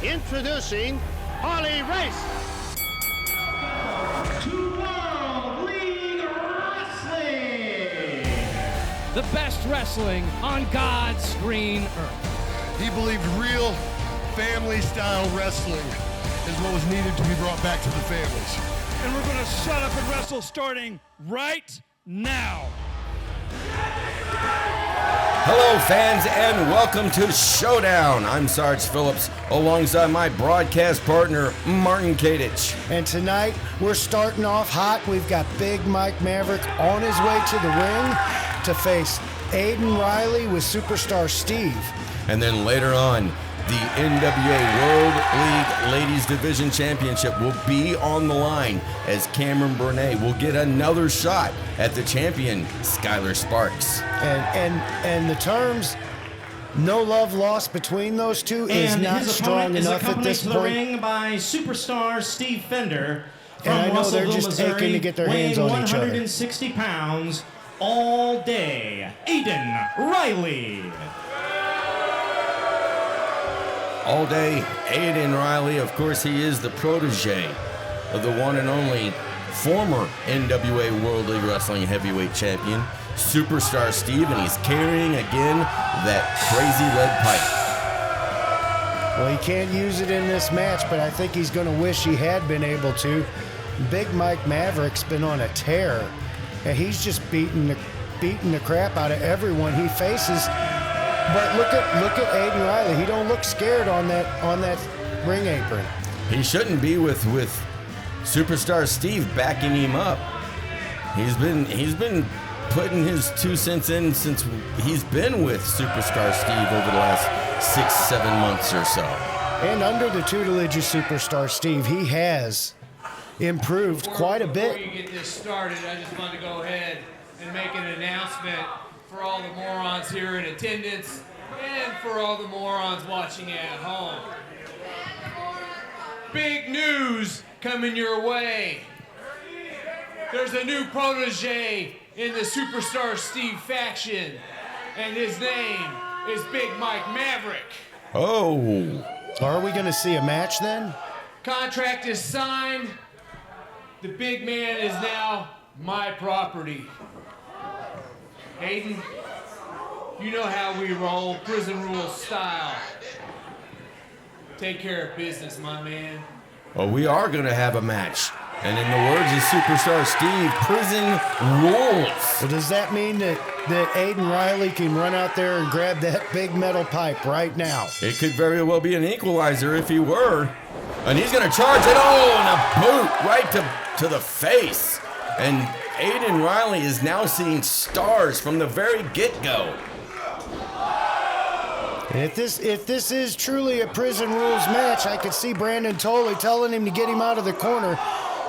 Introducing Harley Race. To World League Wrestling. The best wrestling on God's green earth. He believed real family-style wrestling is what was needed to be brought back to the families. And we're going to shut up and wrestle starting right now. Hello, fans, and welcome to Showdown. I'm Sarge Phillips, alongside my broadcast partner, Martin Kadich. And tonight, we're starting off hot. We've got Big Mike Maverick on his way to the ring to face Aden Riley with Superstar Steve. And then later on, the NWA World League Ladies Division Championship will be on the line as Camron BraNae will get another shot at the champion, Skylar Sparks. And the terms, no love lost between those two is not strong enough at this point. And his opponent is accompanied to the ring by Superstar Steve Fender from and I know they're Russellville, just Missouri, aching to get their hands on each other. 160 pounds all day, Aden Riley. All day, Aden Riley, of course, he is the protege of the one and only former NWA World League Wrestling Heavyweight Champion, Superstar Steve, and he's carrying again that crazy lead pipe. Well, he can't use it in this match, but I think he's going to wish he had been able to. Big Mike Maverick's been on a tear, and he's just beating the crap out of everyone he faces. But look at Aden Riley. He don't look scared on that ring apron. He shouldn't be with Superstar Steve backing him up. He's been putting his 2 cents in since he's been with Superstar Steve over the last 6-7 months or so. And under the tutelage of Superstar Steve, he has improved quite a bit. Before you get this started, I just wanted to go ahead and make an announcement for all the morons here in attendance and for all the morons watching at home. Big news coming your way. There's a new protege in the Superstar Steve faction, and his name is Big Mike Maverick. Oh. Are we going to see a match then? Contract is signed. The big man is now my property. Aden, you know how we roll, prison rule style. Take care of business, my man. Well, we are going to have a match. And in the words of Superstar Steve, prison rules. Well, does that mean that Aden Riley can run out there and grab that big metal pipe right now? It could very well be an equalizer if he were. And he's going to charge it. Oh, and a boot right to the face. And Aden Riley is now seeing stars from the very get-go. If this is truly a prison rules match, I could see Brandon Tolley telling him to get him out of the corner.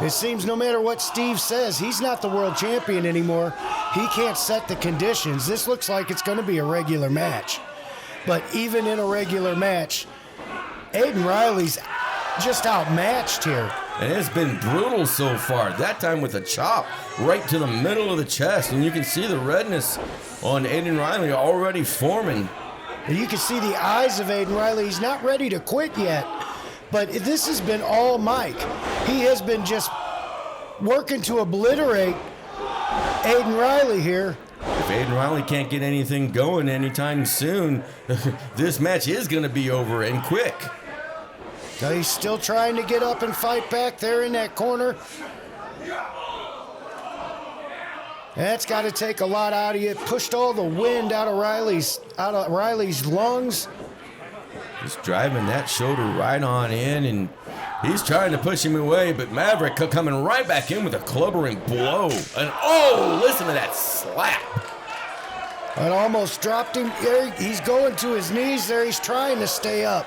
It seems no matter what Steve says, he's not the world champion anymore. He can't set the conditions. This looks like it's going to be a regular match. But even in a regular match, Aden Riley's just outmatched here. And it's been brutal so far. That time with a chop right to the middle of the chest. And you can see the redness on Aden Riley already forming. And you can see the eyes of Aden Riley. He's not ready to quit yet. But this has been all Mike. He has been just working to obliterate Aden Riley here. If Aden Riley can't get anything going anytime soon, this match is going to be over and quick. So he's still trying to get up and fight back there in that corner. That's got to take a lot out of you. It pushed all the wind out of Riley's lungs. He's driving that shoulder right on in, and he's trying to push him away, but Maverick coming right back in with a clubbering blow. And oh, listen to that slap. It almost dropped him. He's going to his knees there. He's trying to stay up.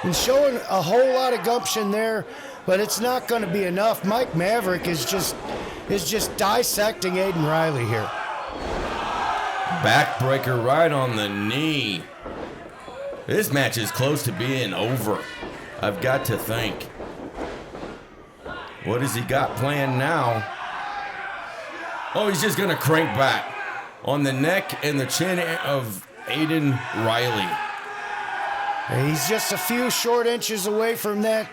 And showing a whole lot of gumption there, but it's not going to be enough. Mike Maverick is just dissecting Aden Riley here. Backbreaker right on the knee. This match is close to being over, I've got to think. What has he got planned now? Oh, he's just going to crank back on the neck and the chin of Aden Riley. He's just a few short inches away from that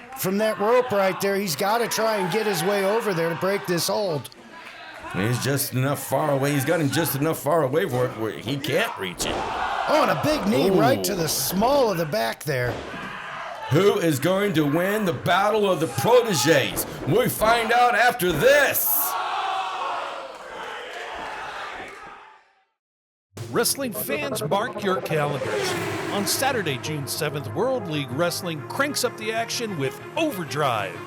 rope right there. He's got to try and get his way over there to break this hold. He's just enough far away. He's got him just enough far away for it where he can't reach it. Oh, and a big knee right to the small of the back there. Who is going to win the battle of the proteges? We find out after this. Wrestling fans, mark your calendars. On Saturday, June 7th, World League Wrestling cranks up the action with Overdrive,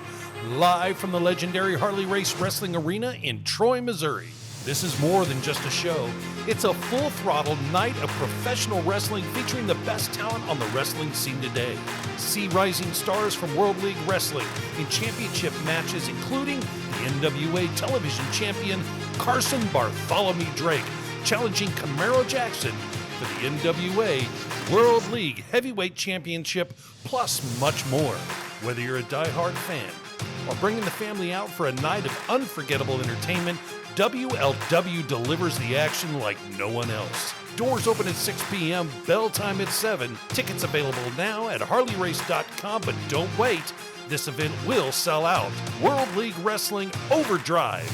live from the legendary Harley Race Wrestling Arena in Troy, Missouri. This is more than just a show. It's a full-throttle night of professional wrestling featuring the best talent on the wrestling scene today. See rising stars from World League Wrestling in championship matches, including the NWA television champion Carson Bartholomew Drake, challenging Camaro Jackson for the NWA World League Heavyweight Championship, plus much more. Whether you're a die-hard fan or bringing the family out for a night of unforgettable entertainment, WLW delivers the action like no one else. Doors open at 6 p.m., bell time at 7. Tickets available now at harleyrace.com, but don't wait. This event will sell out. World League Wrestling Overdrive.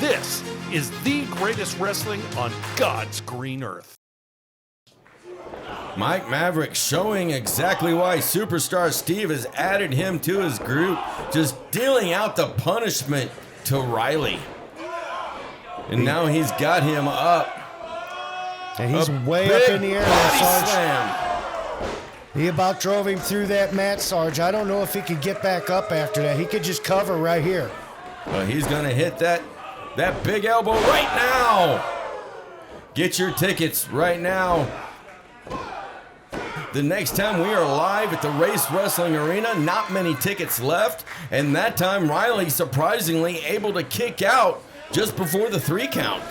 This is the greatest wrestling on God's green earth. Mike Maverick showing exactly why Superstar Steve has added him to his group, just dealing out the punishment to Riley. And now he's got him up. And he's way up in the air there, Sarge. He about drove him through that mat, Sarge. I don't know if he could get back up after that. He could just cover right here. Well, he's going to hit that big elbow right now. Get your tickets right now. The next time we are live at the Race Wrestling Arena, not many tickets left. And that time, Riley surprisingly able to kick out just before the 3 count.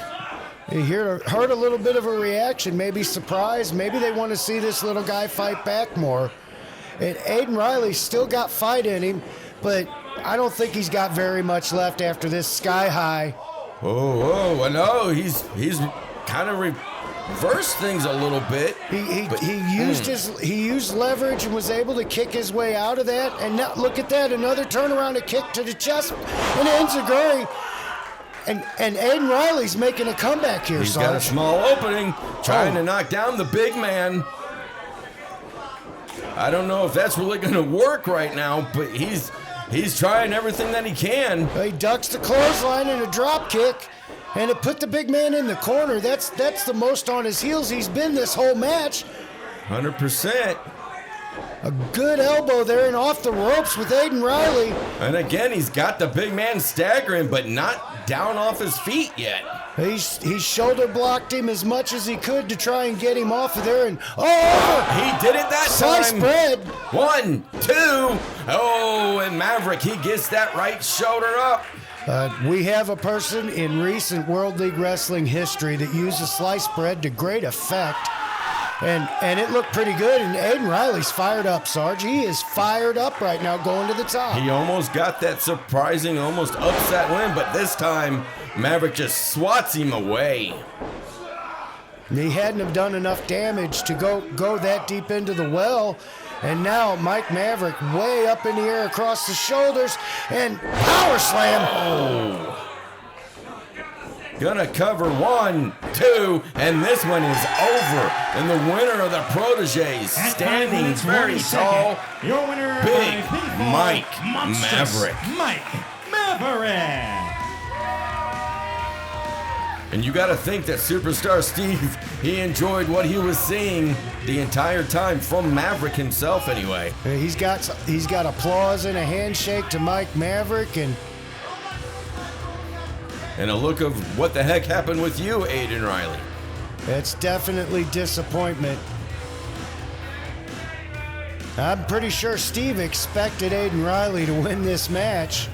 You heard a little bit of a reaction, maybe surprise. Maybe they want to see this little guy fight back more. And Aden Riley's still got fight in him, but I don't think he's got very much left after this sky high. Oh, no, he's kind of reversed things a little bit. He used leverage and was able to kick his way out of that. And now look at that, another turnaround, a kick to the chest, and enziguri. And Aden Riley's making a comeback here, He's Sarge. got a small opening, trying to knock down the big man. I don't know if that's really going to work right now, but he's trying everything that he can. He ducks the clothesline and a drop kick, and it put the big man in the corner. That's the most on his heels he's been this whole match. 100%. A good elbow there and off the ropes with Aden Riley. And again, he's got the big man staggering, but not down off his feet yet. He shoulder blocked him as much as he could to try and get him off of there. And he did it that slice time. bread. 1, 2. Oh, and Maverick, he gets that right shoulder up. We have a person in recent World League Wrestling history that uses sliced bread to great effect. And it looked pretty good, and Aden Riley's fired up, Sarge. He is fired up right now going to the top. He almost got that surprising, almost upset win, but this time, Maverick just swats him away. He hadn't have done enough damage to go that deep into the well, and now Mike Maverick way up in the air across the shoulders, and power slam. Oh. Gonna cover 1, 2, and this one is over. And the winner of the Proteges, standing very tall, your winner, Big Mike Maverick. Mike Maverick. And you gotta think that Superstar Steve, he enjoyed what he was seeing the entire time from Maverick himself anyway. He's got applause and a handshake to Mike Maverick, and a look of what the heck happened with you, Aden Riley. It's definitely disappointment. I'm pretty sure Steve expected Aden Riley to win this match.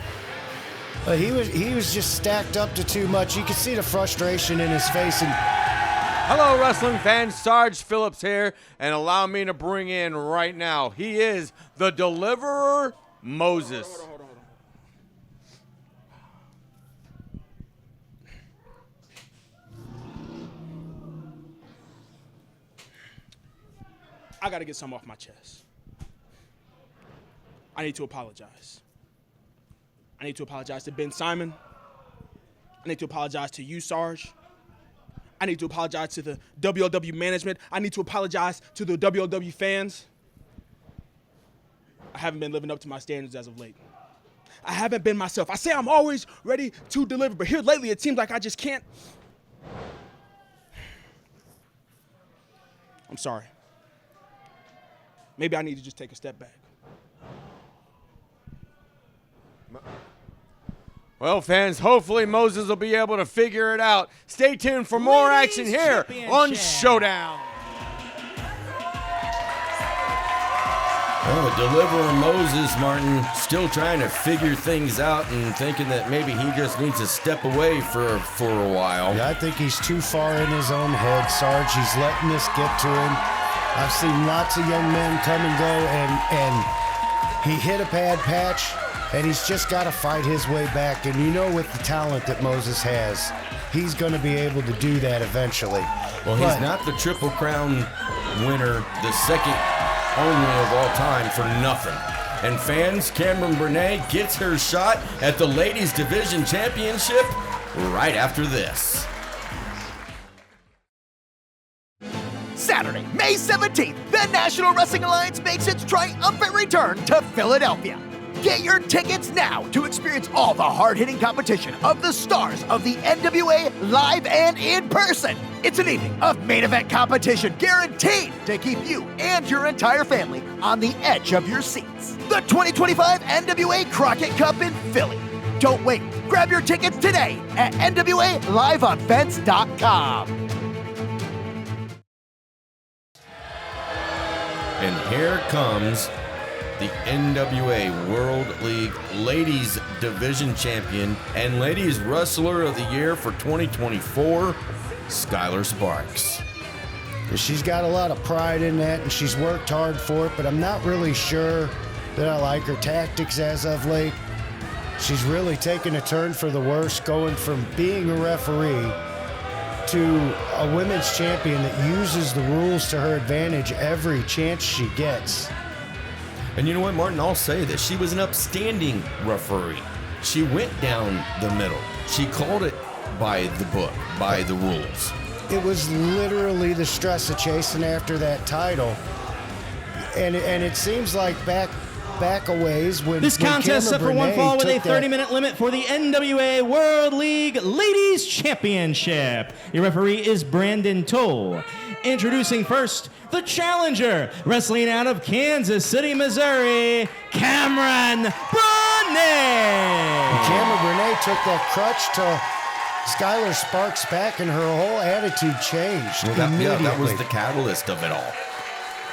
But he was just stacked up to too much. You could see the frustration in his face. And hello, wrestling fans. Sarge Phillips here, and allow me to bring in right now. He is the Deliverer Moses. Hold on. I got to get something off my chest. I need to apologize. I need to apologize to Ben Simon. I need to apologize to you, Sarge. I need to apologize to the WLW management. I need to apologize to the WLW fans. I haven't been living up to my standards as of late. I haven't been myself. I say I'm always ready to deliver, but here lately it seems like I just can't. I'm sorry. Maybe I need to just take a step back. Well, fans, hopefully Moses will be able to figure it out. Stay tuned for more action here on Showdown. Well, the deliverer Moses, Martin, still trying to figure things out and thinking that maybe he just needs to step away for a while. Yeah, I think he's too far in his own head, Sarge. He's letting this get to him. I've seen lots of young men come and go, and he hit a bad patch, and he's just got to fight his way back. And you know, with the talent that Moses has, he's going to be able to do that eventually. Well, he's not the Triple Crown winner, the second only of all time, for nothing. And fans, Camron BraNae gets her shot at the Ladies Division Championship right after this. Saturday, May 17th, the National Wrestling Alliance makes its triumphant return to Philadelphia. Get your tickets now to experience all the hard-hitting competition of the stars of the NWA live and in person. It's an evening of main event competition guaranteed to keep you and your entire family on the edge of your seats. The 2025 NWA Crockett Cup in Philly. Don't wait. Grab your tickets today at NWALiveEvents.com. And here comes the NWA World League Ladies Division Champion and Ladies Wrestler of the Year for 2024, Skylar Sparks. She's got a lot of pride in that, and she's worked hard for it, but I'm not really sure that I like her tactics as of late. She's really taken a turn for the worse, going from being a referee to a women's champion that uses the rules to her advantage every chance she gets. And you know what, Martin? I'll say this. She was an upstanding referee. She went down the middle. She called it by the book, by the rules. It was literally the stress of chasing after that title. And it seems like back a ways when this contest set for one fall with a 30-minute limit for the NWA World League Ladies Championship. Your referee is Brandon Toll. Introducing first, the challenger, wrestling out of Kansas City, Missouri, Camron BraNae. Camron BraNae took that crutch to Skylar Sparks' back, and her whole attitude changed immediately. That was the catalyst of it all.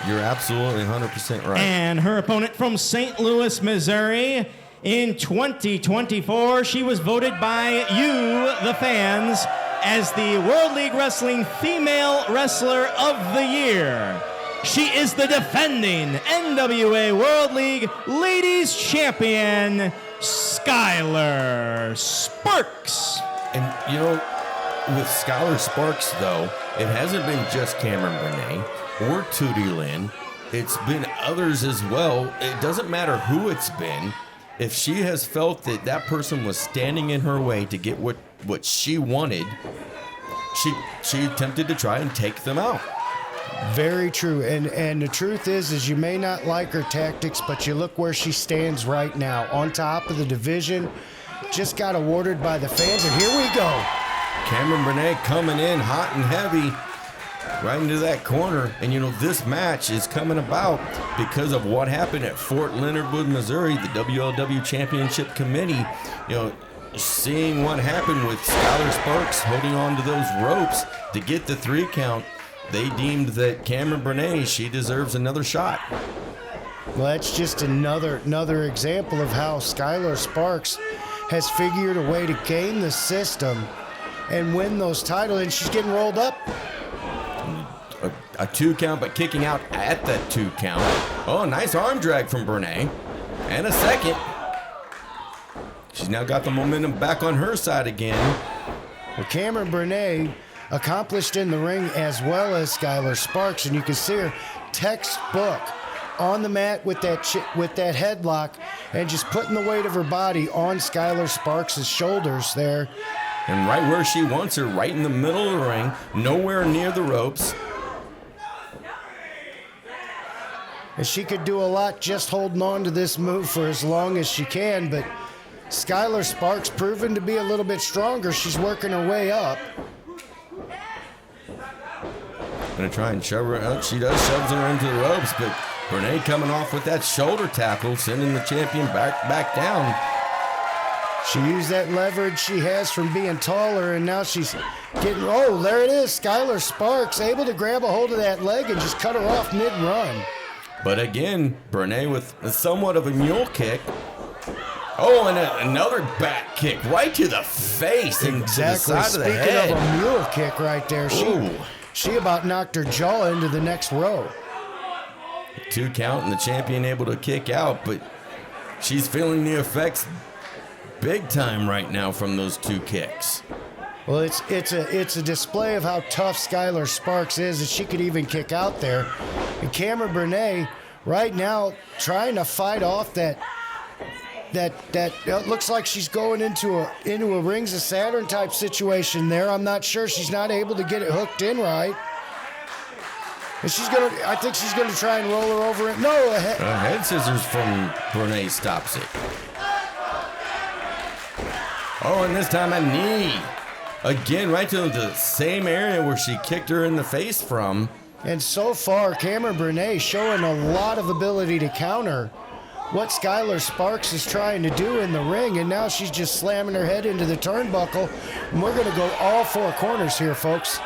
You're absolutely 100% right. And her opponent from St. Louis, Missouri, in 2024, she was voted by you, the fans, as the World League Wrestling Female Wrestler of the Year. She is the defending NWA World League Ladies Champion, Skylar Sparks. And, you know, with Skylar Sparks, though, it hasn't been just Camron BraNae or Tootie Lynn. It's been others as well. It doesn't matter who it's been. If she has felt that that person was standing in her way to get what she wanted, she attempted to try and take them out. Very true. And the truth is you may not like her tactics, but you look where she stands right now, on top of the division. Just got awarded by the fans, and here we go. Camron BraNae coming in hot and heavy right into that corner. And, you know, this match is coming about because of what happened at Fort Leonard Wood, Missouri. The WLW Championship Committee, you know, seeing what happened with Skylar Sparks holding on to those ropes to get the 3 count, they deemed that Camron BraNae, she deserves another shot. Well, that's just another example of how Skylar Sparks has figured a way to game the system and win those titles, and she's getting rolled up. A 2 count, but kicking out at that 2 count. Oh, nice arm drag from BraNae. And a second. She's now got the momentum back on her side again. Well, Camron BraNae accomplished in the ring as well as Skylar Sparks, and you can see her textbook on the mat with that headlock and just putting the weight of her body on Skylar Sparks' shoulders there. And right where she wants her, right in the middle of the ring, nowhere near the ropes. And she could do a lot just holding on to this move for as long as she can, but Skylar Sparks proven to be a little bit stronger. She's working her way up. Gonna try and shove her out. She does, shoves her into the ropes, but BraNae coming off with that shoulder tackle, sending the champion back down. She used that leverage she has from being taller, and now she's getting, oh, there it is. Skylar Sparks able to grab a hold of that leg and just cut her off mid-run. But again, BraNae with somewhat of a mule kick. Oh, and another back kick right to the face and to the side of the head. Speaking of a mule kick right there, she about knocked her jaw into the next row. 2 count and the champion able to kick out, but she's feeling the effects big time right now from those 2 kicks. Well, it's a display of how tough Skylar Sparks is that she could even kick out there. And Camron BraNae right now trying to fight off that it looks like she's going into a Rings of Saturn type situation there. I'm not sure. She's not able to get it hooked in right. And I think she's gonna try and roll her over it. No, a head scissors from BraNae stops it. Oh, and this time a knee. Again, right to the same area where she kicked her in the face from. And so far, Camron BraNae showing a lot of ability to counter what Skylar Sparks is trying to do in the ring, and now she's just slamming her head into the turnbuckle. And we're going to go all 4 corners here, folks.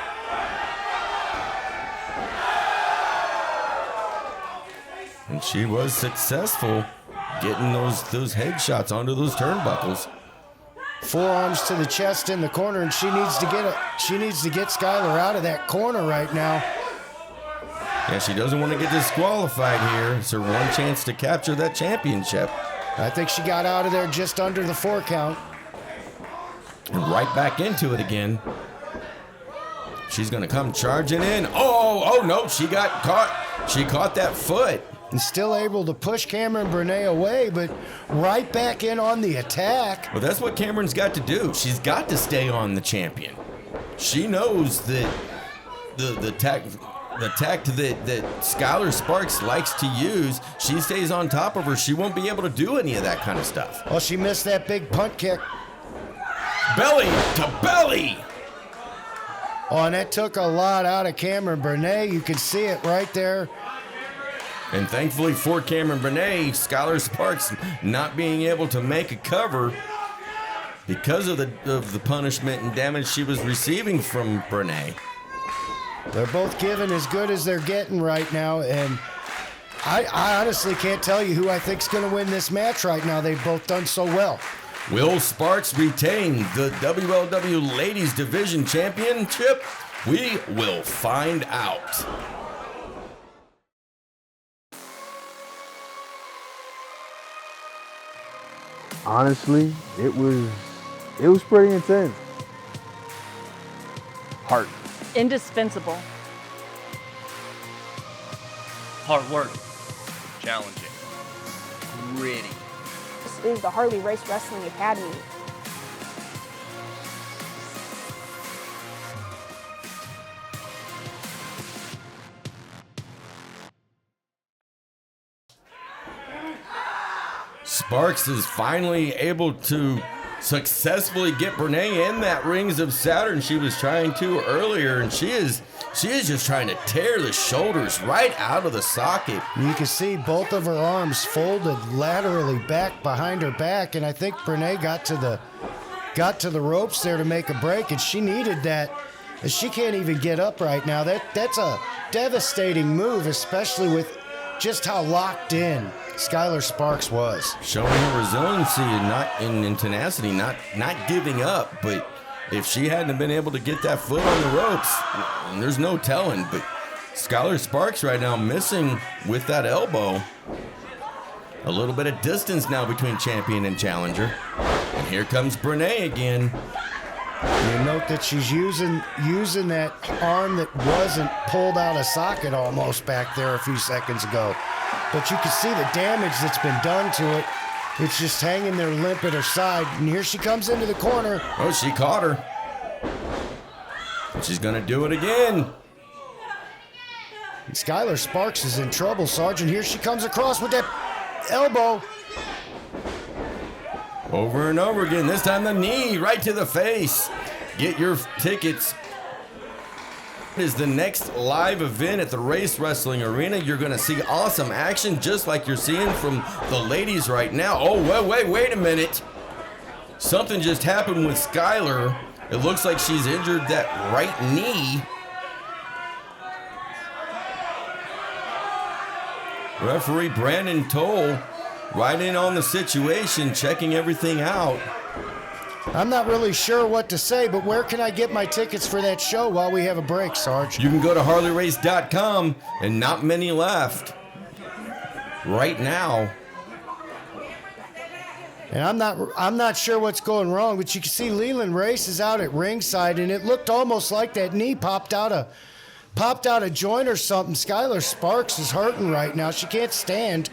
And she was successful getting those headshots onto those turnbuckles. Forearms to the chest in the corner, and she needs to get Skylar out of that corner right now. Yeah, she doesn't want to get disqualified here. It's her one chance to capture that championship. I think she got out of there just under the 4 count. And right back into it again. She's going to come charging in. Oh no, she got caught. She caught that foot. And still able to push Camron BraNae away, but right back in on the attack. Well, that's what Cameron's got to do. She's got to stay on the champion. She knows that the tact that Skylar Sparks likes to use, she stays on top of her. She won't be able to do any of that kind of stuff. Well, she missed that big punt kick. Belly to belly. Oh, and that took a lot out of Camron BraNae. You can see it right there. And thankfully for Camron BraNae, Skylar Sparks not being able to make a cover because of the punishment and damage she was receiving from BraNae. They're both giving as good as they're getting right now, and I honestly can't tell you who I think's going to win this match right now. They've both done so well. Will Sparks retain the WLW Ladies Division Championship? We will find out. Honestly, it was pretty intense. Heart. Indispensable. Hard work. Challenging. Gritty. This is the Harley Race Wrestling Academy. Sparks is finally able to successfully get BraNae in that Rings of Saturn she was trying to earlier, and she is just trying to tear the shoulders right out of the socket. You can see both of her arms folded laterally back behind her back, and I think BraNae got to the ropes there to make a break, and she needed that. She can't even get up right now. That's a devastating move, especially with just how locked in Skylar Sparks was. Showing her resiliency and tenacity, not giving up. But if she hadn't been able to get that foot on the ropes, and there's no telling. But Skylar Sparks right now missing with that elbow. A little bit of distance now between champion and challenger. And here comes BraNae again. You note that she's using that arm that wasn't pulled out of socket almost back there a few seconds ago. but you can see the damage that's been done to it. It's just hanging there limp at her side. And here she comes into the corner. Oh, she caught her. She's going to do it again. And Skylar Sparks is in trouble, Sergeant. Here she comes across with that elbow. Over and over again. This time the knee right to the face. Get your tickets. Is the next live event at the Race Wrestling Arena. You're going to see awesome action just like you're seeing from the ladies right now. Oh, wait a minute. Something just happened with Skylar. It looks like she's injured that right knee. Referee Brandon Toll right in on the situation, checking everything out. I'm not really sure what to say, but where can I get my tickets for that show while we have a break, Sarge? You can go to HarleyRace.com, and not many left right now. And I'm not sure what's going wrong, but you can see Leland Race is out at ringside, and it looked almost like that knee popped out a joint or something. Skylar Sparks is hurting right now. She can't stand.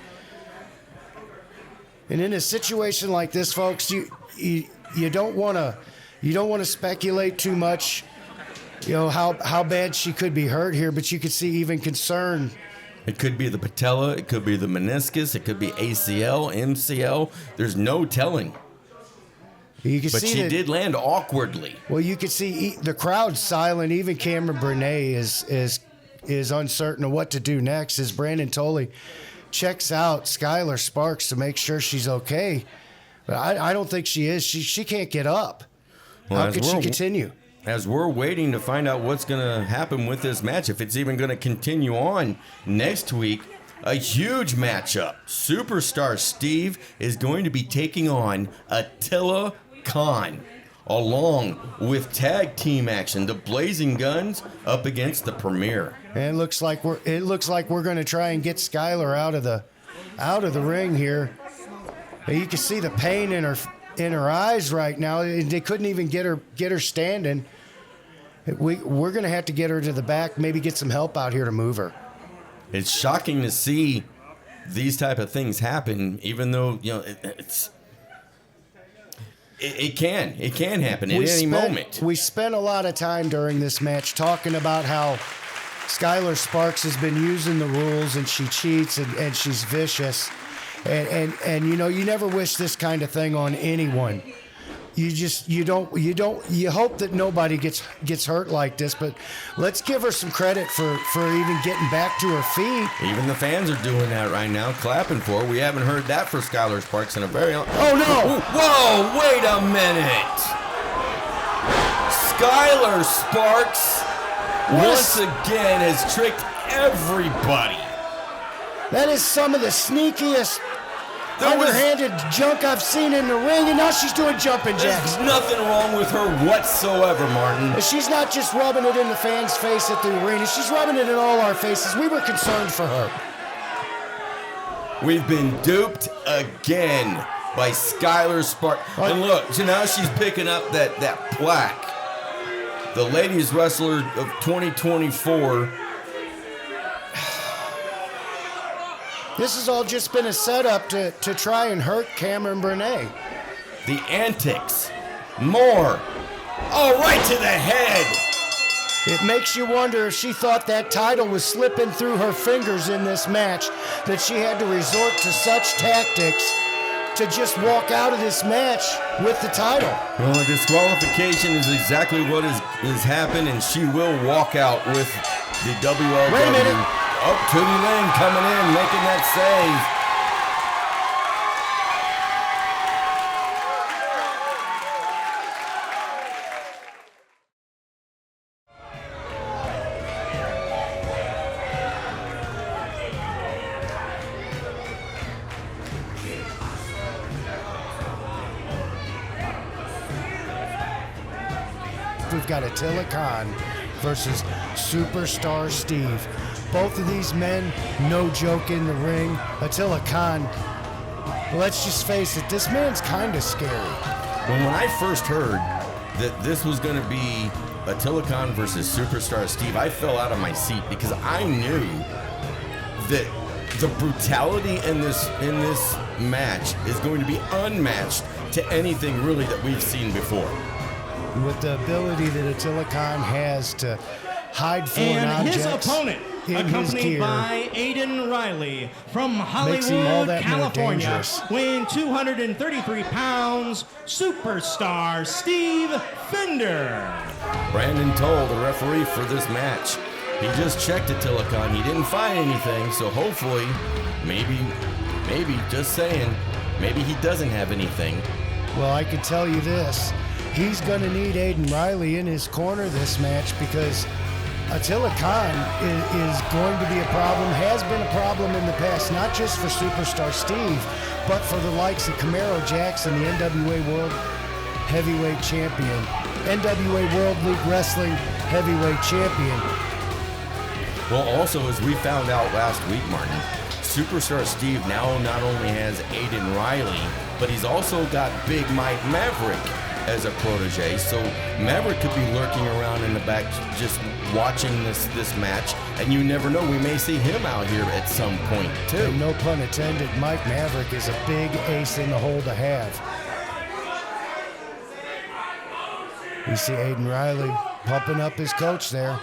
And in a situation like this, folks, you don't want to speculate too much, how bad she could be hurt here, but you could see even concern. It could be the patella, it could be the meniscus, it could be ACL, MCL. There's no telling. But she did land awkwardly. Well, you could see the crowd silent. Even Camron BraNae is uncertain of what to do next as Brandon Tolley checks out Skylar Sparks to make sure she's okay. But I don't think she is. She can't get up. Well, how could she continue? As we're waiting to find out what's going to happen with this match, if it's even going to continue on next week, a huge matchup. Superstar Steve is going to be taking on Attila Khan, along with tag team action, the Blazing Guns up against the Premier. And it looks like we're going to try and get Skylar out of the ring here. You can see the pain in her eyes right now. They couldn't even get her standing. We're going to have to get her to the back, maybe get some help out here to move her. It's shocking to see these type of things happen, even though it can happen at any moment. We spent a lot of time during this match talking about how Skylar Sparks has been using the rules and she cheats and she's vicious. And you never wish this kind of thing on anyone. You hope that nobody gets hurt like this, but let's give her some credit for even getting back to her feet. Even the fans are doing that right now, clapping for her. We haven't heard that for Skylar Sparks in a very long time. Oh no! Whoa, wait a minute. Skylar Sparks once again has tricked everybody. That is some of the sneakiest underhanded junk I've seen in the ring, and now she's doing jumping jacks. There's nothing wrong with her whatsoever, Martin. She's not just rubbing it in the fans' face at the arena. She's rubbing it in all our faces. We were concerned for her. We've been duped again by Skylar Sparks. And look, so now she's picking up that plaque. The Ladies Wrestler of 2024. This has all just been a setup to try and hurt Camron BraNae. The antics. More. Oh, right to the head. It makes you wonder if she thought that title was slipping through her fingers in this match, that she had to resort to such tactics to just walk out of this match with the title. Well, a disqualification is exactly what has happened, and she will walk out with the WLW. Wait a minute. Oh, Tootie Lynn coming in, making that save. We've got Attila Khan versus Superstar Steve. Both of these men, no joke in the ring. Attila Khan, let's just face it, this man's kind of scary. Well, when I first heard that this was going to be Attila Khan versus Superstar Steve, I fell out of my seat because I knew that the brutality in this match is going to be unmatched to anything really that we've seen before. With the ability that Attila Khan has to hide foreign And objects his opponent, in his accompanied gear, by Aden Riley from makes him all Hollywood, that more California, dangerous. weighing 233 pounds, superstar Steve Fender. Brandon Toll, the referee for this match, he just checked Attila Khan. He didn't find anything, so hopefully, maybe, just saying, maybe he doesn't have anything. Well, I can tell you this. He's going to need Aden Riley in his corner this match because Attila Khan is going to be a problem, has been a problem in the past, not just for Superstar Steve, but for the likes of Camaro Jackson, the NWA World Heavyweight Champion, NWA World League Wrestling Heavyweight Champion. Well, also, as we found out last week, Martin, Superstar Steve now not only has Aden Riley, but he's also got Big Mike Maverick as a protege. So Maverick could be lurking around in the back just watching this match, and you never know, we may see him out here at some point too. And no pun intended, Mike Maverick is a big ace in the hole to have. You see Aden Riley pumping up his coach there.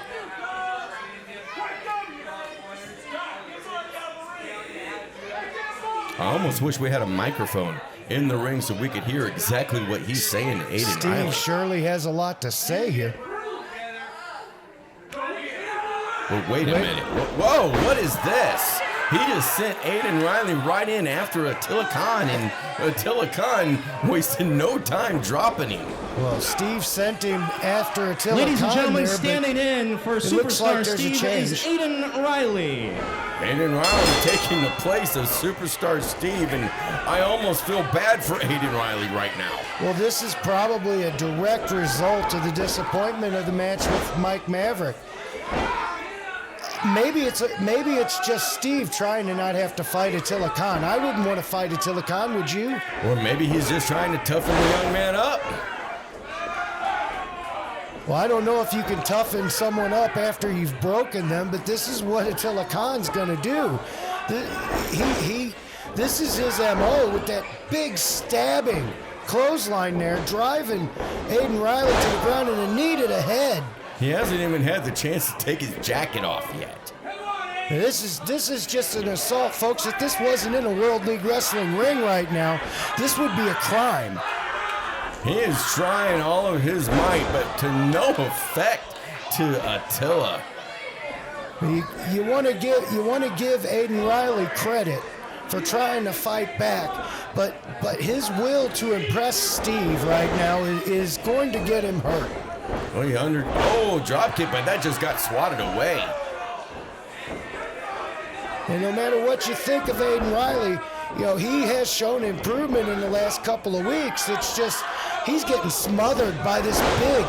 I almost wish we had a microphone in the ring so we could hear exactly what he's saying to Aden Riley. Steve surely has a lot to say here. Well, wait a minute. Whoa, what is this? He just sent Aden Riley right in after Attila Khan, and Attila Khan wasted no time dropping him. Well, Steve sent him after Attila Ladies Khan and gentlemen, there, standing in for Superstar Steve is Aden Riley. Aden Riley taking the place of Superstar Steve, and I almost feel bad for Aden Riley right now. Well, this is probably a direct result of the disappointment of the match with Mike Maverick. Maybe it's just Steve trying to not have to fight Attila Khan. I wouldn't want to fight Attila Khan, would you? Or maybe he's just trying to toughen the young man up. Well, I don't know if you can toughen someone up after you've broken them, but this is what Attila Khan's going to do. This is his MO with that big stabbing clothesline there, driving Aden Riley to the ground and a knee to the head. He hasn't even had the chance to take his jacket off yet. This is just an assault, folks. If this wasn't in a World League Wrestling ring right now, this would be a crime. He is trying all of his might, but to no effect to Attila. You want to give Aden Riley credit for trying to fight back, but his will to impress Steve right now is going to get him hurt. Drop kick, but that just got swatted away. And no matter what you think of Aden Riley, he has shown improvement in the last couple of weeks. It's just he's getting smothered by this big,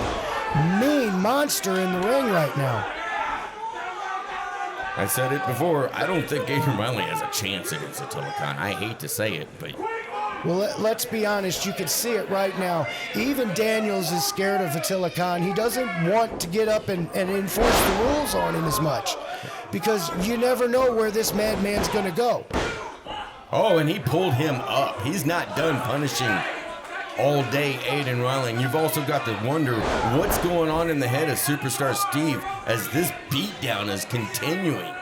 mean monster in the ring right now. I said it before, I don't think Aden Riley has a chance against Attila Khan. I hate to say it, but... Well, let's be honest, you can see it right now. Even Daniels is scared of Attila Khan. He doesn't want to get up and enforce the rules on him as much because you never know where this madman's going to go. Oh, and he pulled him up. He's not done punishing all day Aden Riley. And you've also got to wonder what's going on in the head of Superstar Steve as this beatdown is continuing.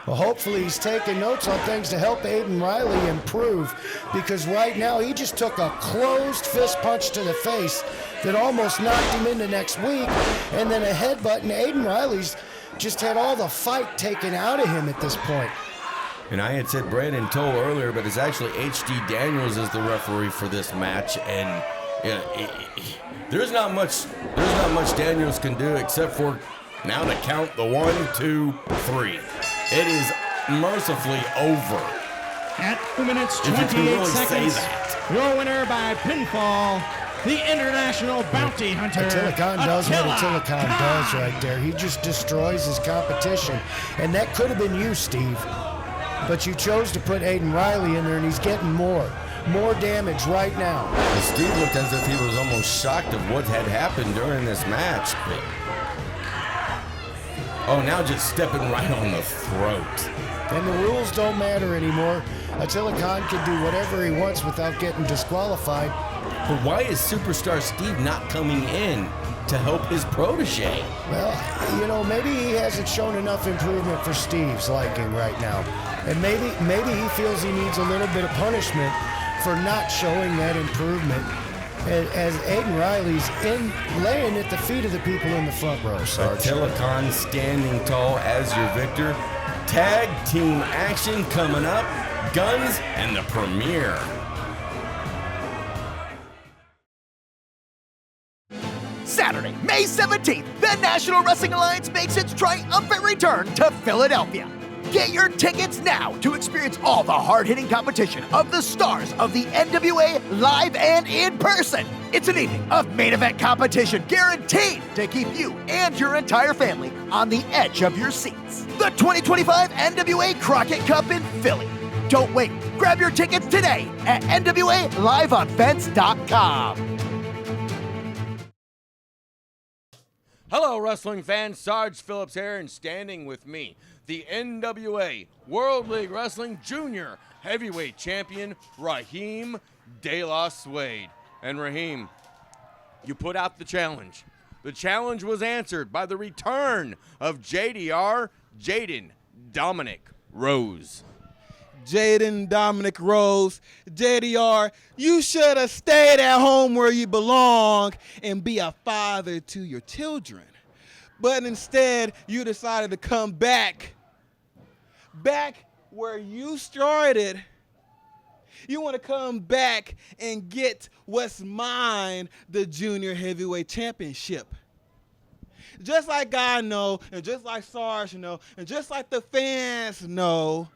Well, hopefully he's taking notes on things to help Aden Riley improve because right now he just took a closed fist punch to the face that almost knocked him into next week and then a headbutt, and Aden Riley's just had all the fight taken out of him at this point. And I had said Brandon Toll earlier, but it's actually H.D. Daniels is the referee for this match, and there's not much Daniels can do except for now to count the 1, 2, 3. It is mercifully over. At 2 minutes, 28 seconds, your winner by pinfall, the International Bounty Hunter, Attila Khan does what Attila Khan does right there. He just destroys his competition. And that could have been you, Steve. But you chose to put Aden Riley in there, and he's getting more damage right now. And Steve looked as if he was almost shocked of what had happened during this match. But now just stepping right on the throat. And the rules don't matter anymore. Attila can do whatever he wants without getting disqualified. But why is Superstar Steve not coming in to help his protege? Well, maybe he hasn't shown enough improvement for Steve's liking right now. And maybe he feels he needs a little bit of punishment for not showing that improvement. As Aden Riley's laying at the feet of the people in the front row, Sarge. Attila Khan standing tall as your victor. Tag team action coming up. Guns and the Premier. Saturday, May 17th, the National Wrestling Alliance makes its triumphant return to Philadelphia. Get your tickets now to experience all the hard-hitting competition of the stars of the NWA live and in person. It's an evening of main event competition guaranteed to keep you and your entire family on the edge of your seats. The 2025 NWA Crockett Cup in Philly. Don't wait. Grab your tickets today at NWALiveEvents.com. Hello, wrestling fans. Sarge Phillips here, and standing with me, the NWA World League Wrestling Junior Heavyweight Champion, Raheem De La Suede. And Raheem, you put out the challenge. The challenge was answered by the return of JDR, Jaden Dominic Rose. Jaden Dominic Rose, JDR, you should have stayed at home where you belong and be a father to your children. But instead, you decided to come back where you started. You want to come back and get what's mine, the Junior Heavyweight Championship. Just like I know, and just like Sarge know, and just like the fans know,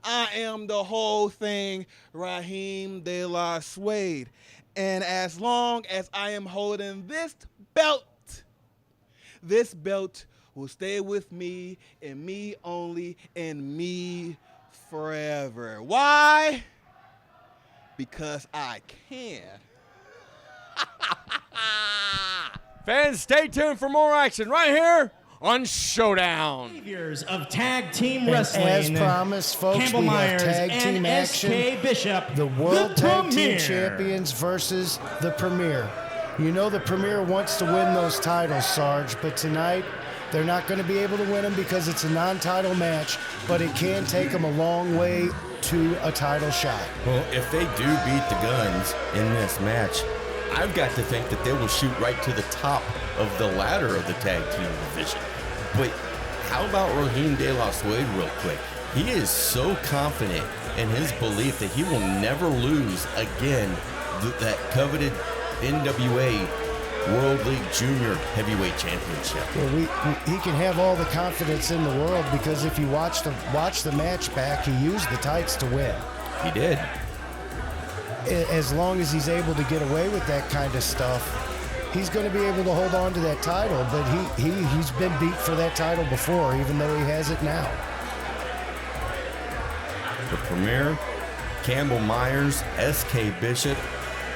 I am the whole thing, Raheem De La Suede. And as long as I am holding this belt will stay with me and me only and me forever. Why? Because I can. Fans, stay tuned for more action right here on Showdown. Saviors of tag team wrestling. As promised, folks, Campbell we have Myers tag team and action. SK Bishop, the World the Tag Premier. Team Champions versus the Premier. You know the Premier wants to win those titles, Sarge, but tonight they're not going to be able to win them because it's a non-title match, but it can take them a long way to a title shot. Well, if they do beat the Guns in this match, I've got to think that they will shoot right to the top of the ladder of the tag team division. But how about Raheem De La Suede real quick? He is so confident in his belief that he will never lose again that coveted NWA World League Junior Heavyweight Championship. Well, he can have all the confidence in the world because if you watch the match back, he used the tights to win. He did. As long as he's able to get away with that kind of stuff, he's going to be able to hold on to that title, but he's been beat for that title before, even though he has it now. The Premier, Campbell Myers, SK Bishop,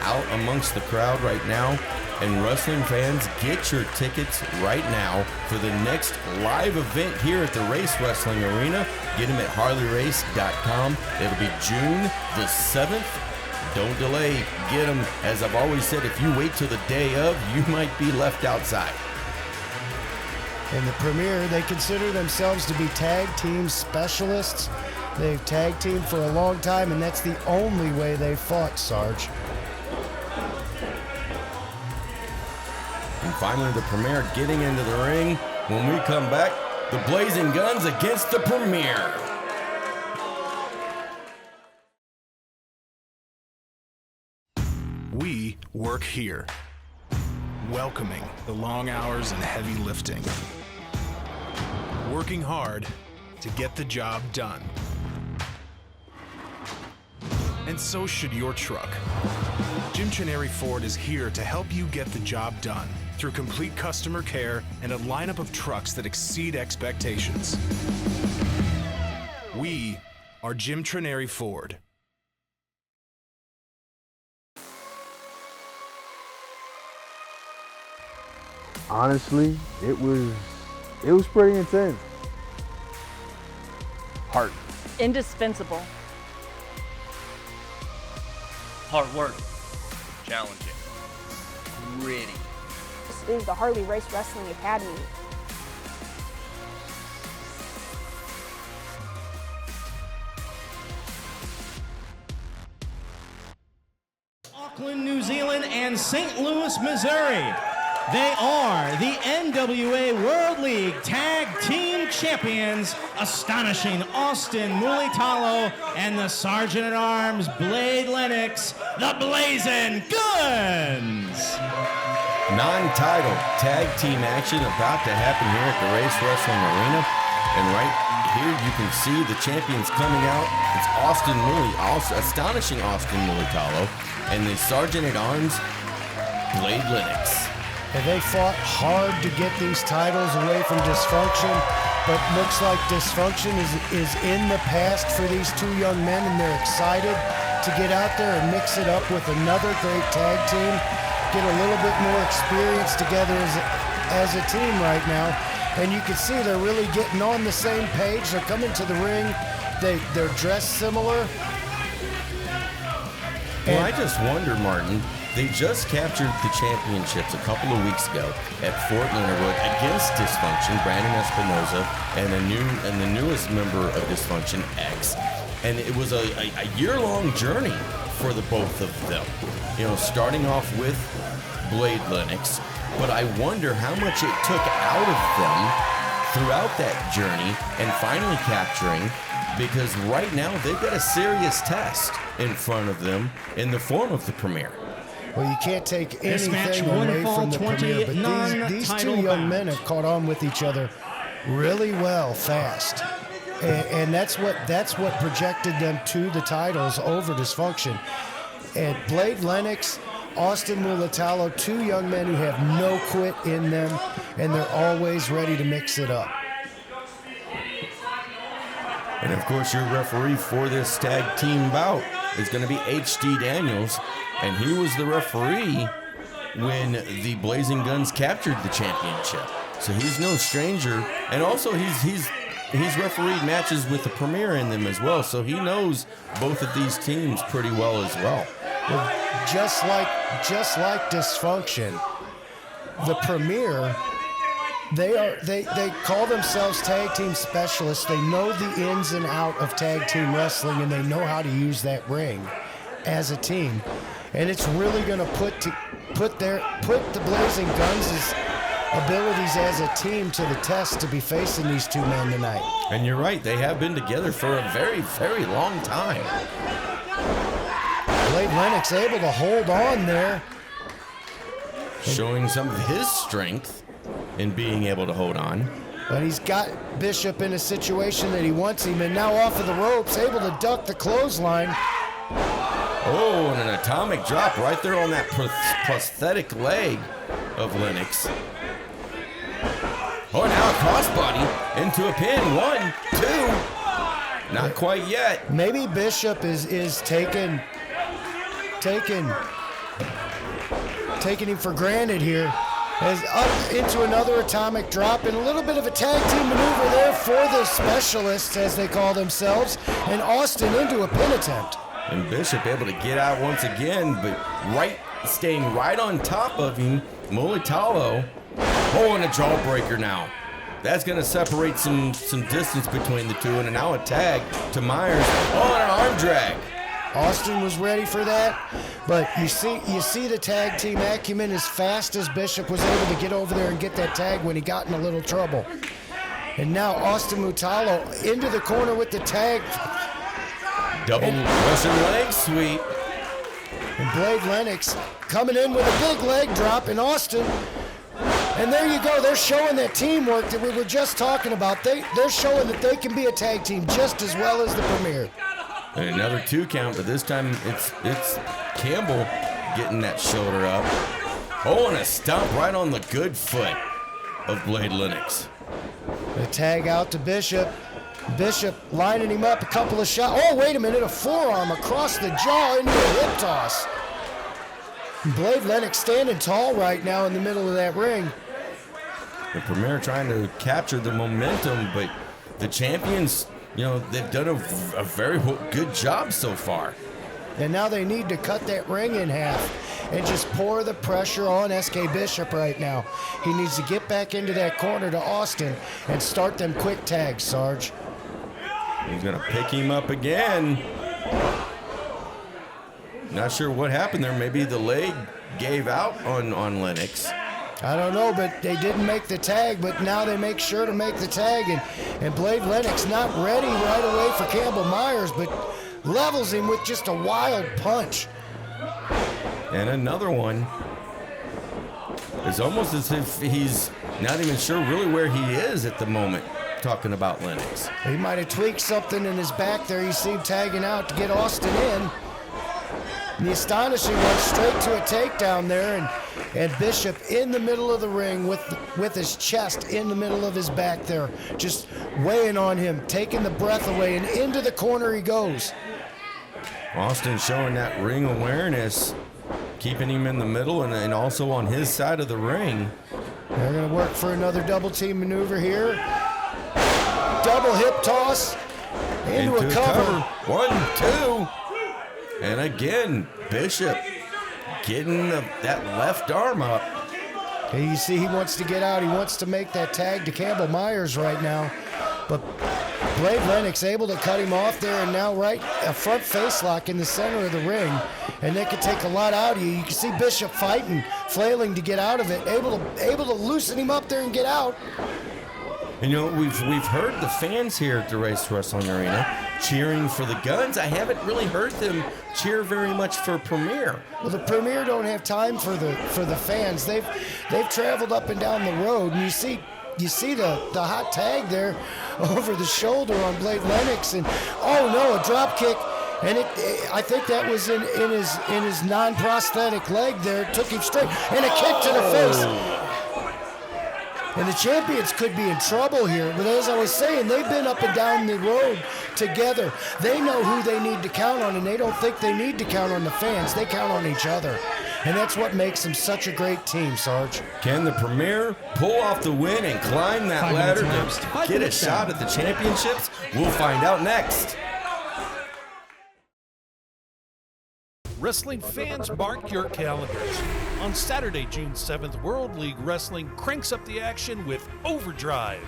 out amongst the crowd right now. And wrestling fans, get your tickets right now for the next live event here at the Race Wrestling Arena. Get them at HarleyRace.com. It'll be June the 7th. Don't delay. Get them. As I've always said, if you wait till the day of, you might be left outside. And the Premier, they consider themselves to be tag team specialists. They've tag teamed for a long time, and that's the only way they fought, Sarge. And finally, the Premier getting into the ring. When we come back, the Blazing Guns against the Premier. We work here, welcoming the long hours and heavy lifting, working hard to get the job done. And so should your truck. Jim Chineri Ford is here to help you get the job done through complete customer care and a lineup of trucks that exceed expectations. We are Jim Chineri Ford. Honestly, it was pretty intense. Heart. Indispensable. Hard work. Challenging. Gritty. This is the Harley Race Wrestling Academy. Auckland, New Zealand, and St. Louis, Missouri. They are the NWA World League Tag Team Champions, astonishing Austin Mulitalo and the Sergeant at Arms Blade Lennox, the Blazing Guns. Non-title tag team action about to happen here at the Race Wrestling Arena. And right here you can see the champions coming out. It's astonishing Austin Mulitalo and the Sergeant at Arms Blade Lennox. And they fought hard to get these titles away from Dysfunction, but looks like Dysfunction is in the past for these two young men, and they're excited to get out there and mix it up with another great tag team, get a little bit more experience together as a team right now. And you can see they're really getting on the same page. They're coming to the ring. They're dressed similar. Well, I just wonder, Martin, they just captured the championships a couple of weeks ago at Fort Leonard Wood against Dysfunction, Brandon Espinoza, and the newest member of Dysfunction, X. And it was a year-long journey for the both of them. You know, starting off with Blade Lennox, but I wonder how much it took out of them throughout that journey and finally capturing, because right now they've got a serious test in front of them in the form of the Premier. Well, you can't take anything away from the Premier, but these two young men have caught on with each other really well fast. And that's what projected them to the titles over Dysfunction. And Blade Lennox, Austin Mulitalo, two young men who have no quit in them, and they're always ready to mix it up. And of course, your referee for this tag team bout is going to be H.D. Daniels, and he was the referee when the Blazing Guns captured the championship. So he's no stranger, and also he's refereed matches with the Premier in them as well, so he knows both of these teams pretty well as well. Well, just like Dysfunction, the Premier, they call themselves tag team specialists. They know the ins and out of tag team wrestling, and they know how to use that ring as a team. And it's really going to put the Blazing Guns' abilities as a team to the test to be facing these two men tonight. And you're right, they have been together for a very, very long time. Blade Lennox able to hold on there. Showing some of his strength in being able to hold on. But he's got Bishop in a situation that he wants him, and now off of the ropes, able to duck the clothesline. Oh, and an atomic drop right there on that prosthetic leg of Lennox. Oh, now a crossbody into a pin. 1, 2. Not quite yet. Maybe Bishop is taking him for granted here. As up into another atomic drop, and a little bit of a tag team maneuver there for the specialists, as they call themselves, and Austin into a pin attempt. And Bishop able to get out once again, but staying right on top of him, Mulitalo. Oh, and a jawbreaker now. That's going to separate some distance between the two, and now a tag to Myers. Oh, and an arm drag. Austin was ready for that, but you see the tag team acumen as fast as Bishop was able to get over there and get that tag when he got in a little trouble. And now Austin Mulitalo into the corner with the tag. Double Russian leg sweep. And Blade Lennox coming in with a big leg drop, and Austin. And there you go. They're showing that teamwork that we were just talking about. They're showing that they can be a tag team just as well as the Premier. And another 2 count, but this time it's Campbell getting that shoulder up. Oh, and a stomp right on the good foot of Blade Lennox. The tag out to Bishop. Bishop lining him up, a couple of shots. Oh, wait a minute, a forearm across the jaw into a hip toss. Blade Lennox standing tall right now in the middle of that ring. The Premier trying to capture the momentum, but the champions they've done a very good job so far. And now they need to cut that ring in half and just pour the pressure on SK Bishop right now. He needs to get back into that corner to Austin and start them quick tags, Sarge. He's going to pick him up again. Not sure what happened there. Maybe the leg gave out on Lennox. I don't know, but they didn't make the tag, but now they make sure to make the tag, and Blade Lennox not ready right away for Campbell Myers, but levels him with just a wild punch. And another one. It's almost as if he's not even sure really where he is at the moment, talking about Lennox. He might have tweaked something in his back there. You see him tagging out to get Austin in. And the astonishing one straight to a takedown there, and Bishop in the middle of the ring with his chest in the middle of his back there, just weighing on him, taking the breath away, and into the corner he goes. Austin showing that ring awareness, keeping him in the middle and also on his side of the ring. They're going to work for another double team maneuver here. Double hip toss into a cover. 1, 2. And again, Bishop getting that left arm up. Okay, you see he wants to get out. He wants to make that tag to Campbell Myers right now. But Blade Lennox able to cut him off there, and now a front face lock in the center of the ring. And that could take a lot out of you. You can see Bishop fighting, flailing to get out of it, able to loosen him up there and get out. And we've heard the fans here at the Race Wrestling Arena cheering for the Guns. I haven't really heard them cheer very much for Premier. Well, the Premier don't have time for the fans. They've traveled up and down the road, and you see the hot tag there over the shoulder on Blade Lennox, and oh no, a drop kick, and I think that was in his non-prosthetic leg there. It took him straight, and a kick to the face. And the champions could be in trouble here, but as I was saying, they've been up and down the road together. They know who they need to count on, and they don't think they need to count on the fans. They count on each other. And that's what makes them such a great team, Sarge. Can the Premier pull off the win and climb that ladder to get a shot at the championships? We'll find out next. Wrestling fans, mark your calendars. On Saturday, June 7th, World League Wrestling cranks up the action with Overdrive,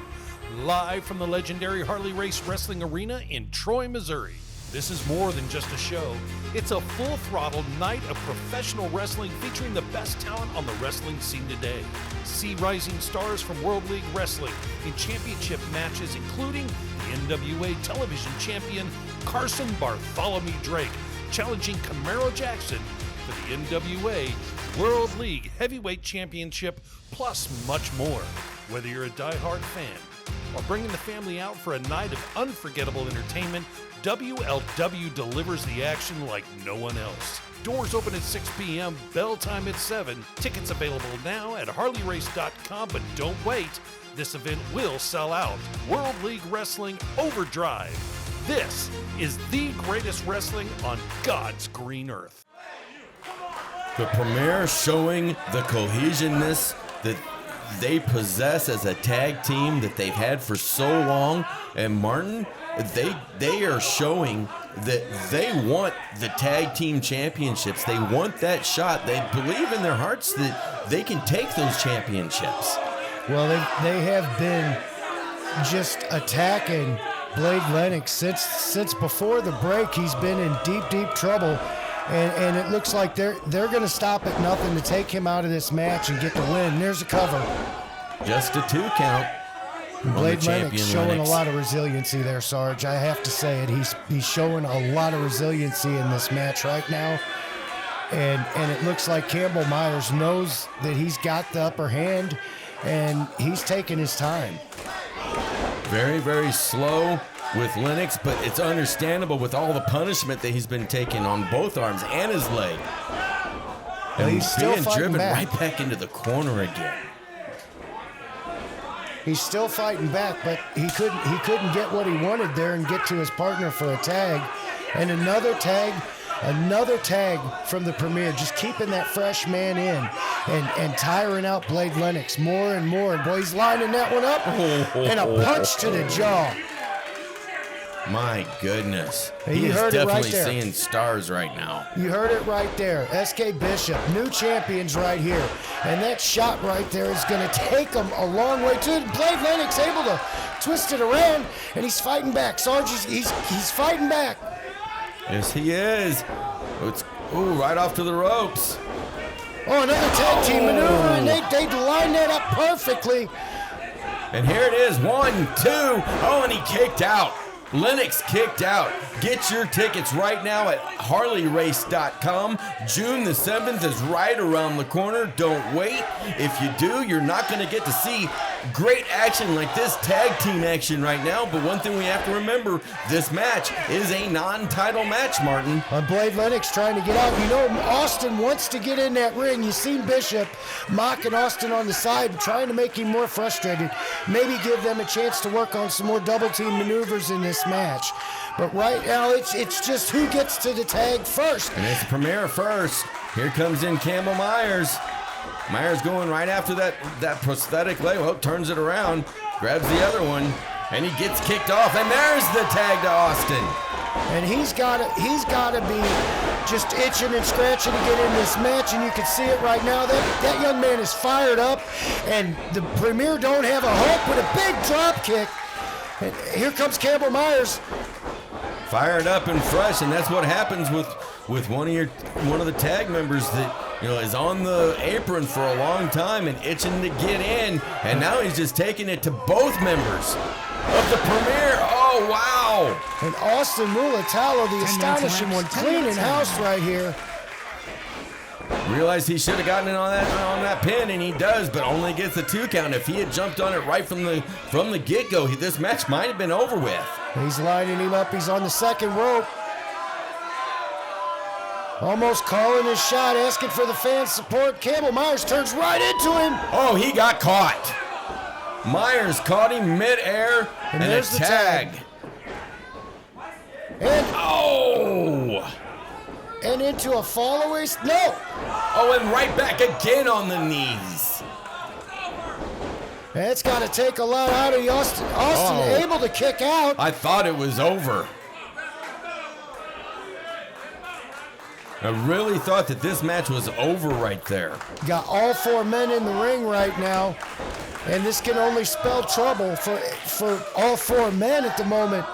live from the legendary Harley Race Wrestling Arena in Troy, Missouri. This is more than just a show. It's a full-throttle night of professional wrestling featuring the best talent on the wrestling scene today. See rising stars from World League Wrestling in championship matches, including the NWA television champion Carson Bartholomew Drake, challenging Camaro Jackson for the NWA World League Heavyweight Championship, plus much more. Whether you're a die-hard fan or bringing the family out for a night of unforgettable entertainment, WLW delivers the action like no one else. Doors open at 6 p.m., bell time at 7. Tickets available now at harleyrace.com, but don't wait. This event will sell out. World League Wrestling Overdrive. This is the greatest wrestling on God's green earth. The Premier showing the cohesionness that they possess as a tag team that they've had for so long. And Martin, they are showing that they want the tag team championships. They want that shot. They believe in their hearts that they can take those championships. Well, they have been just attacking Blade Lennox since before the break. He's been in deep trouble, and it looks like they're going to stop at nothing to take him out of this match and get the win. There's a cover. Just a 2 count. Blade Lennox showing a lot of resiliency there, Sarge. I have to say it. He's showing a lot of resiliency in this match right now, and it looks like Campbell Myers knows that he's got the upper hand, and he's taking his time. Very, very slow with Lennox, but it's understandable with all the punishment that he's been taking on both arms and his leg. And he's still being driven back. right back into the corner again. He's still fighting back, but he couldn't get what he wanted there and get to his partner for a tag. And another tag from the Premier, just keeping that fresh man in and tiring out Blade Lennox more and more. Boy, he's lining that one up, and a punch to the jaw. My goodness. Hey, He you is heard it right definitely there. seeing stars right now. You heard it right there. SK Bishop, new champions right here. And that shot right there is going to take him a long way too. Blade Lennox able to twist it around, and he's fighting back. Sarge, he's fighting back. Yes, he is. Right off to the ropes. Oh, another tag team maneuver, and they line that up perfectly. And here it is, 1, 2. Oh, and he kicked out. Lennox kicked out. Get your tickets right now at harleyrace.com. June the 7th is right around the corner. Don't wait. If you do, you're not going to get to see great action like this tag team action right now. But one thing we have to remember, this match is a non-title match, Martin. Blade Lennox trying to get out. You know, Austin wants to get in that ring. You've seen Bishop mocking Austin on the side, trying to make him more frustrated. Maybe give them a chance to work on some more double team maneuvers in this match. But right now, it's just who gets to the tag first. And it's Premier first. Here comes in Campbell Myers. Myers going right after that prosthetic leg. Well, turns it around, grabs the other one, and he gets kicked off. And there's the tag to Austin. And he's got to be just itching and scratching to get in this match, and you can see it right now. That young man is fired up, and the Premier don't have a hope with a big drop kick. And here comes Campbell Myers. Fired up and fresh, and that's what happens with one of the tag members that is on the apron for a long time and itching to get in, and now he's just taking it to both members of the Premier. Oh wow! And Austin Mulatalo, the astonishing one, cleaning house right here. Realized he should have gotten in on that pin, and he does, but only gets the 2 count. If he had jumped on it right from the get-go, this match might have been over with. He's lining him up. He's on the second rope. Almost calling his shot, asking for the fan support. Campbell Myers turns right into him. Oh, he got caught. Myers caught him mid-air, and a there's the tag. And and into a follow-away. No. Oh, and right back again on the knees. That's got to take a lot out of Austin. Austin able to kick out. I thought it was over. I really thought that this match was over right there. Got all 4 men in the ring right now, and this can only spell trouble for all 4 men at the moment.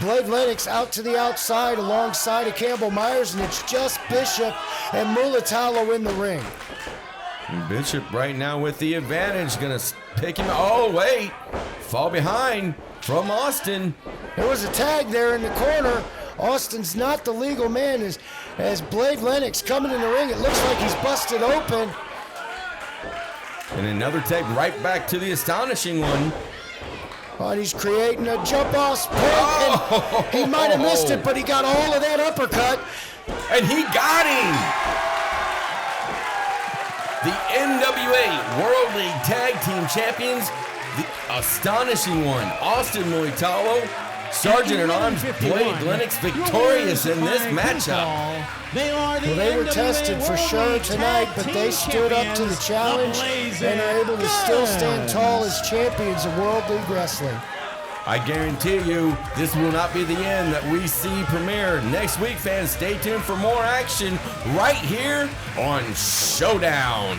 Blade Lennox out to the outside alongside of Campbell Myers, and it's just Bishop and Mulatalo in the ring. And Bishop right now with the advantage, gonna pick him. Oh wait, fall behind from Austin. There was a tag there in the corner. Austin's not the legal man as Blade Lennox coming in the ring. It looks like he's busted open. And another tag right back to the astonishing one. Oh, and he's creating a jump-off pin, and he might have missed it, but he got all of that uppercut. And he got him! The NWA World League Tag Team Champions, the astonishing one, Austin Mulatalo, Sergeant at Arms Blade Lennox, victorious in this matchup. They were tested for sure tonight, but they stood up to the challenge and are able to still stand tall as champions of World League Wrestling. I guarantee you, this will not be the end that we see Premier. Next week, fans, stay tuned for more action right here on Showdown.